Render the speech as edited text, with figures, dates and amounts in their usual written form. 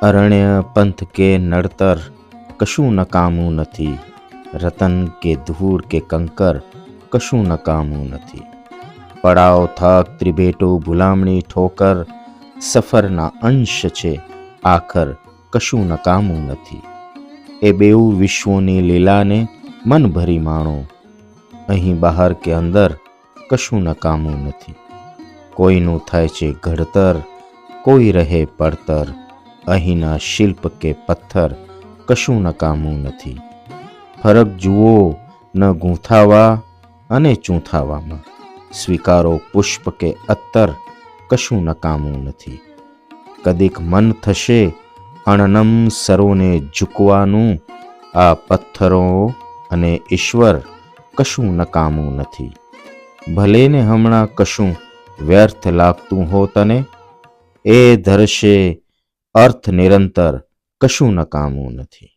અરણ્ય પંથ કે નડતર કશું નકામું નથી, રતન કે ધૂળ કે કંકર કશું નકામું નથી. પડાવ થક ત્રિભેટો ભૂલામણી ઠોકર સફરના અંશ છે, આખર કશું નકામું નથી. એ બેઉ વિશ્વોની લીલાને મન ભરી માણો, અહીં બહાર કે અંદર કશું નકામું નથી. કોઈનું થાય છે ઘડતર, કોઈ રહે પડતર, અહીંના શિલ્પ કે પથ્થર કશું નકામું નથી. ફરક જુઓ ન ગૂંથાવા અને ચૂંથાવામાં, સ્વીકારો પુષ્પ કે અત્તર કશું નકામું નથી. કદીક મન થશે અણનમ સરોને ઝૂકવાનું, આ પથ્થરો અને ઈશ્વર કશું નકામું નથી. ભલે ને હમણાં કશું વ્યર્થ લાગતું હો તને, એ ધરશે અર્થ નિરંતર કશું નકામું નથી.